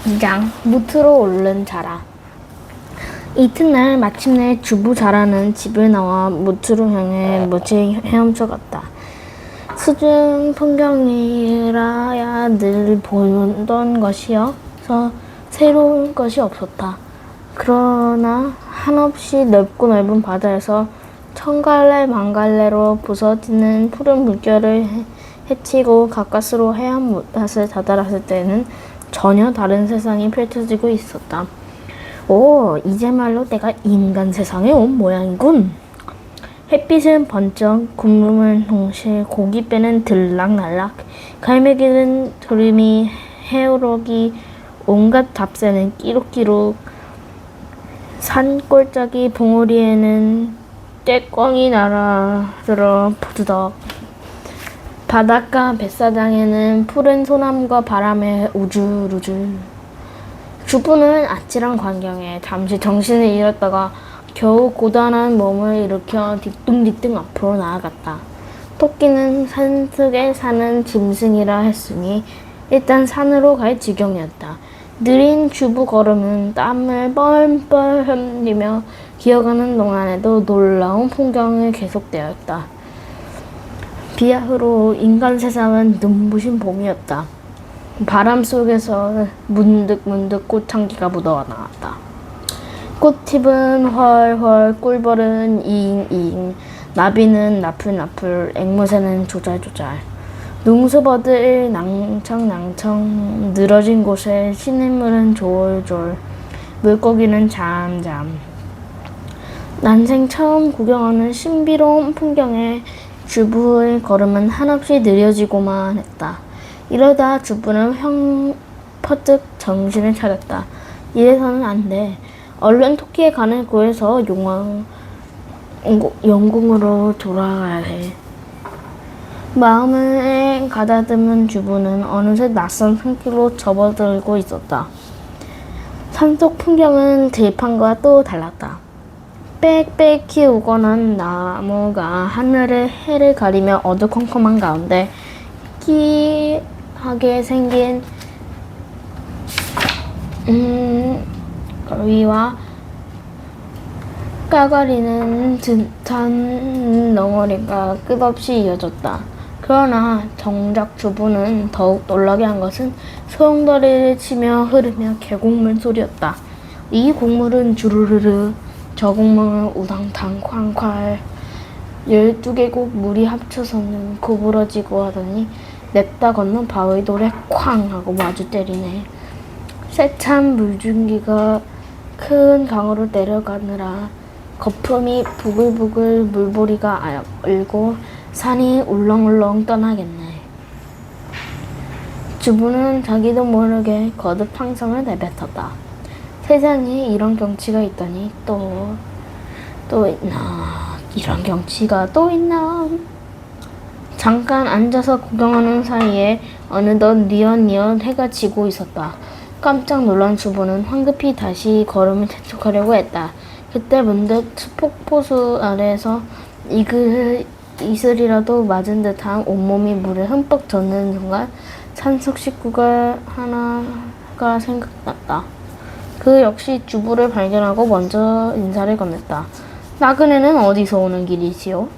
2장 무트로 오른 자라. 이튿날 마침내 주부 자라는 집을 나와 무트로 향해 묻이 헤엄쳐 갔다. 수중 풍경이라야 늘 보던 것이어서 새로운 것이 없었다. 그러나 한없이 넓고 넓은 바다에서 천갈래 만갈래로 부서지는 푸른 물결을 헤치고 가까스로 해안 못앗을 다다랐을 때는 전혀 다른 세상이 펼쳐지고 있었다. 오, 이제말로 내가 인간 세상에 온 모양이군. 햇빛은 번쩍 굶으면 동시에 고깃배는 들락날락, 갈매기는 두루미, 해오록이, 온갖 잡새는 끼룩끼룩, 산골짜기 봉우리에는 떼꽝이 날아들어 부드덕, 바닷가 뱃사장에는 푸른 소나무가 바람에 우줄우줄. 주부는 아찔한 광경에 잠시 정신을 잃었다가 겨우 고단한 몸을 일으켜 뒤뚱뒤뚱 앞으로 나아갔다. 토끼는 산속에 사는 짐승이라 했으니 일단 산으로 갈 지경이었다. 느린 주부 걸음은 땀을 뻘뻘 흘리며 기어가는 동안에도 놀라운 풍경이 계속되었다. 비야흐로 인간 세상은 눈부신 봄이었다. 바람 속에서 문득문득 꽃향기가 묻어나왔다. 꽃잎은 훨훨, 꿀벌은 이잉이잉, 나비는 나풀나풀, 앵무새는 조잘조잘. 능수버들 낭청낭청, 늘어진 곳에 시냇물은 졸졸, 물고기는 잠잠. 난생 처음 구경하는 신비로운 풍경에 주부의 걸음은 한없이 느려지고만 했다. 이러다 주부는 퍼뜩 정신을 차렸다. 이래서는 안 돼. 얼른 토끼에 가는 구에서 영궁으로 돌아가야 해. 마음을 가다듬은 주부는 어느새 낯선 산길로 접어들고 있었다. 산속 풍경은 들판과 또 달랐다. 빽빽히 우거난 나무가 하늘의 해를 가리며 어두컴컴한 가운데 희하게 생긴 위와 까가리는 듯한 덩어리가 끝없이 이어졌다. 그러나 정작 주부는 더욱 놀라게 한 것은 소용돌이를 치며 흐르며 계곡물 소리였다. 이 곡물은 주르르르, 저 곡물은 우당탕 쾅콸. 12개곡 물이 합쳐서는 구부러지고 하더니 냅다 건넌 바위 돌에 쾅 하고 마주 때리네. 세찬 물줄기가 큰 강으로 내려가느라 거품이 부글부글 물보리가 얼고 산이 울렁울렁 떠나겠네. 주부는 자기도 모르게 거듭 항성을 내뱉었다. 세상에 이런 경치가 있다니 또 있나. 이런 경치가 또 있나. 잠깐 앉아서 구경하는 사이에 어느덧 뉘엿뉘엿 해가 지고 있었다. 깜짝 놀란 주부는 황급히 다시 걸음을 재촉하려고 했다. 그때 문득 폭포수 아래에서 이슬이라도 맞은 듯한 온몸이 물에 흠뻑 젖는 순간 산속 식구가 하나가 생각났다. 그 역시 주부를 발견하고 먼저 인사를 건넸다. 나그네는 어디서 오는 길이지요?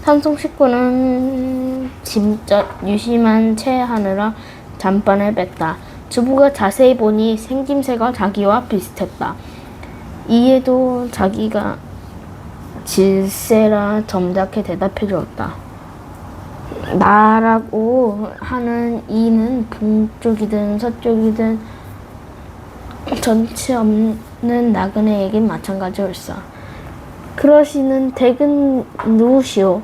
산속 식구는 짐작 유심한 채 하느라 잠반을 뺐다. 주부가 자세히 보니 생김새가 자기와 비슷했다. 이에도 자기가 질세라 점잖게 대답해 주었다. 나라고 하는 이는 북쪽이든 서쪽이든 전치 없는 나그네에겐 마찬가지일세. 그러시는 댁은 누구시오?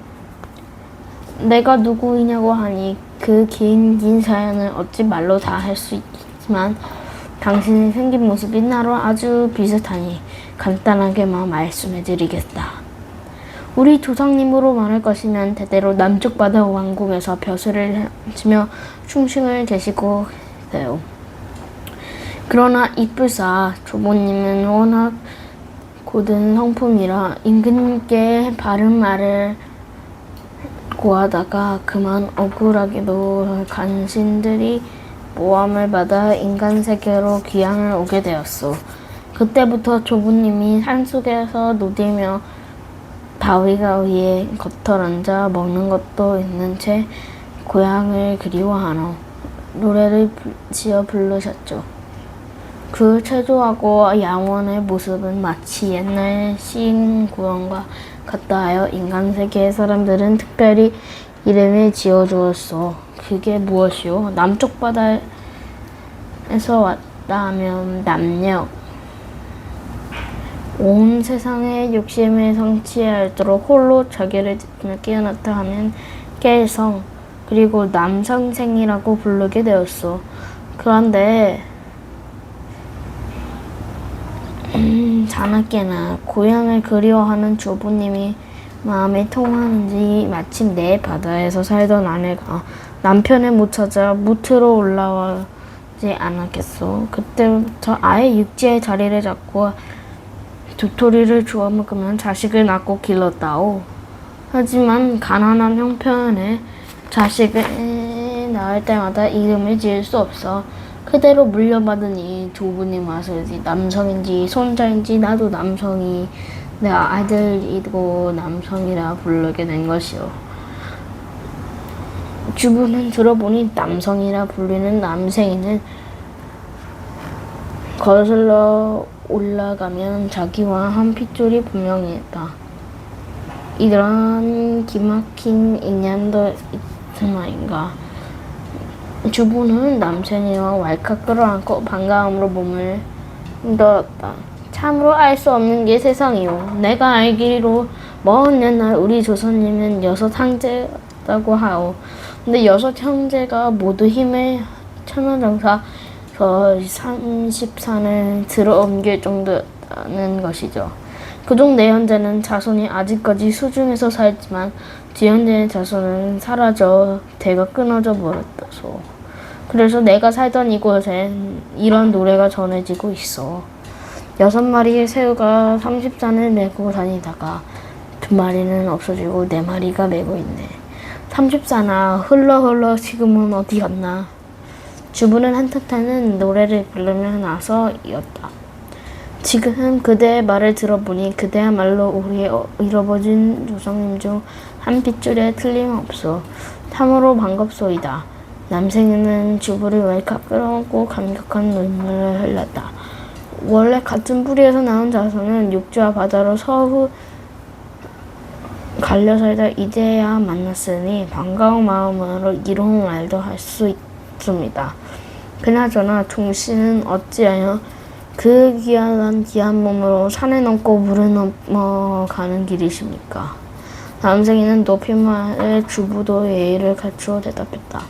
내가 누구이냐고 하니 그 긴 사연을 어찌 말로 다 할 수 있지만 당신의 생긴 모습이 나로 아주 비슷하니 간단하게만 말씀해드리겠다. 우리 조상님으로 말할 것이면 대대로 남쪽 바다 왕궁에서 벼슬을 치며 충신을 계시고 계세요. 그러나 이뿔사 조모님은 워낙 고든 성품이라 임금님께 바른 말을 구하다가 그만 억울하게도 간신들이 모함을 받아 인간 세계로 귀향을 오게 되었소. 그때부터 조부님이 산속에서 노디며 바위가 위에 겉털 앉아 먹는 것도 있는 채 고향을 그리워하노 노래를 지어 부르셨죠. 그 체조하고 양원의 모습은 마치 옛날 시인 구원과 같다 하여 인간 세계의 사람들은 특별히 이름을 지어주었소. 그게 무엇이오? 남쪽 바다에서 왔다 하면 남녘. 온 세상의 욕심을 성취하도록 홀로 자기를 깨어났다 하면 깰성. 그리고 남선생이라고 부르게 되었소. 그런데 자나깨나 고향을 그리워하는 조부님이 마음에 통하는지 마침 내 바다에서 살던 아내가 남편을 못 찾아 무트로 올라오지 않았겠소. 그때부터 아예 육지의 자리를 잡고 도토리를 주워 먹으면 자식을 낳고 길렀다오. 하지만 가난한 형편에 자식을 낳을 때마다 이름을 지을 수 없어 그대로 물려받으니 조부님 아들이 남성인지 손자인지 나도 남성이 내 아들이고 남성이라 부르게 된 것이오. 주부는 들어보니 남성이라 불리는 남생이는 거슬러 올라가면 자기와 한 핏줄이 분명했다. 이런 기막힌 인연도 있은 말인가. 주부는 남생이와 왈칵 끌어안고 반가움으로 몸을 흔들었다. 참으로 알 수 없는 게 세상이오. 내가 알기로 먼 옛날 우리 조선님은 6형제라고 하오. 근데 6형제가 모두 힘의 천하장사 30산을 들어옮길 정도였다는 것이죠. 그중 내현제는 자손이 아직까지 수중에서 살지만 뒤현제의 자손은 사라져 대가 끊어져 버렸다소. 그래서 내가 살던 이곳엔 이런 노래가 전해지고 있어. 6마리의 새우가 30산을 메고 다니다가 2마리는 없어지고 4마리가 메고 있네. 30산아 흘러 지금은 어디 갔나. 주부는 한탄하는 노래를 부르며 나서 이었다. 지금 그대의 말을 들어보니 그대야말로 우리의 잃어버진 조상님 중 한 핏줄에 틀림없소. 참으로 반갑소이다. 남생이는 주부를 왈칵 끌어안고 감격한 눈물을 흘렸다. 원래 같은 뿌리에서 나온 자손은 육지와 바다로 서로 갈려 살다 이제야 만났으니 반가운 마음으로 이로운 말도 할 수 있습니다. 그나저나 종씨는 어찌하여 그 귀한 몸으로 산을 넘고 물을 넘어가는 길이십니까? 남생이는 높임말에 주부도 예의를 갖추어 대답했다.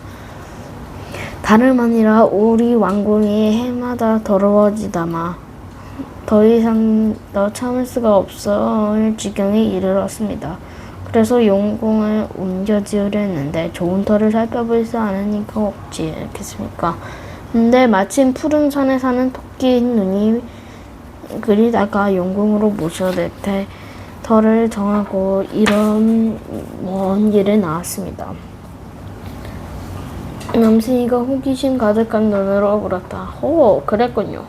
다름 아니라 우리 왕궁이 해마다 더러워지다마 더 이상 더 참을 수가 없을 지경에 이르렀습니다. 그래서 용궁을 옮겨 지으려 했는데 좋은 터를 살펴볼 수 않으니까 없지 않겠습니까? 근데 마침 푸른 산에 사는 토끼 눈이 그리다가 용궁으로 모셔낼 때 터를 정하고 이런 먼 길을 나왔습니다. 남생이가 호기심 가득한 눈으로 물었다. 호, 그랬군요.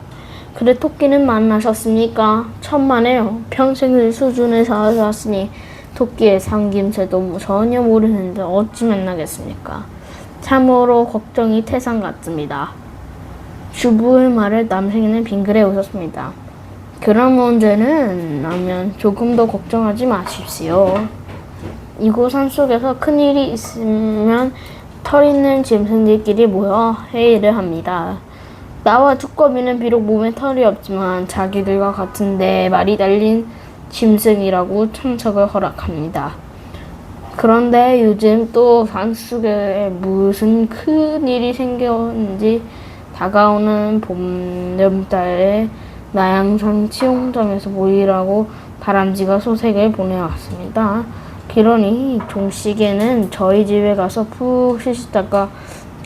그래 토끼는 만나셨습니까? 천만에요. 평생을 수준에 살았으니 토끼의 상김새도 전혀 모르는데 어찌 만나겠습니까? 참으로 걱정이 태산 같습니다. 주부의 말을 남생이는 빙그레 웃었습니다. 그런 문제는 라면 조금 더 걱정하지 마십시오. 이곳 산속에서 큰일이 있으면 털 있는 짐승들끼리 모여 회의를 합니다. 나와 두꺼비는 비록 몸에 털이 없지만 자기들과 같은 4마리 달린 짐승이라고 참석을 허락합니다. 그런데 요즘 또 산속에 무슨 큰일이 생겼는지 다가오는 봄여름달에 나양산 치용장에서 모이라고 다람쥐가 소식을 보내왔습니다. 그러니 종씨께는 저희 집에 가서 푹 쉬시다가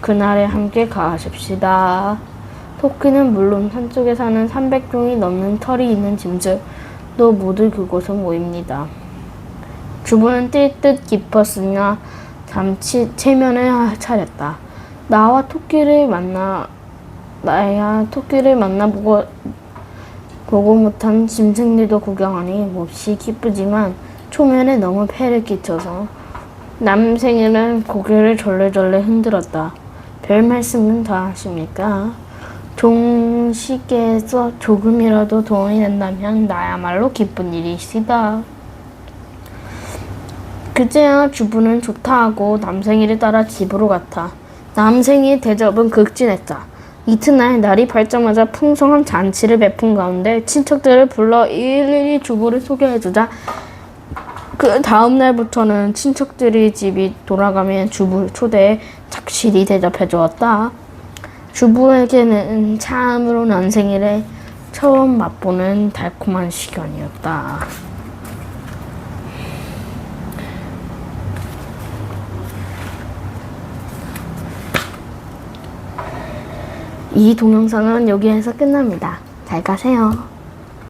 그날에 함께 가십시다. 토끼는 물론 산속에 사는 300종이 넘는 털이 있는 짐승도 모두 그곳에 모입니다. 주부는 뛸 듯 깊었으나 잠시 체면을 차렸다. 나야 토끼를 만나보고 보고 못한 짐승들도 구경하니 몹시 기쁘지만 초면에 너무 폐를 끼쳐서 남생이는 고개를 절레절레 흔들었다. 별 말씀은 다 하십니까? 종식에서 조금이라도 도움이 된다면 나야말로 기쁜 일이시다. 그제야 주부는 좋다 하고 남생이를 따라 집으로 갔다. 남생이의 대접은 극진했다. 이튿날 날이 밝자마자 풍성한 잔치를 베푼 가운데 친척들을 불러 일일이 주부를 소개해주자 그 다음 날부터는 친척들이 집이 돌아가면 주부를 초대해 착실히 대접해 주었다. 주부에게는 참으로 난생일에 처음 맛보는 달콤한 시간이었다. 이 동영상은 여기에서 끝납니다. 잘 가세요.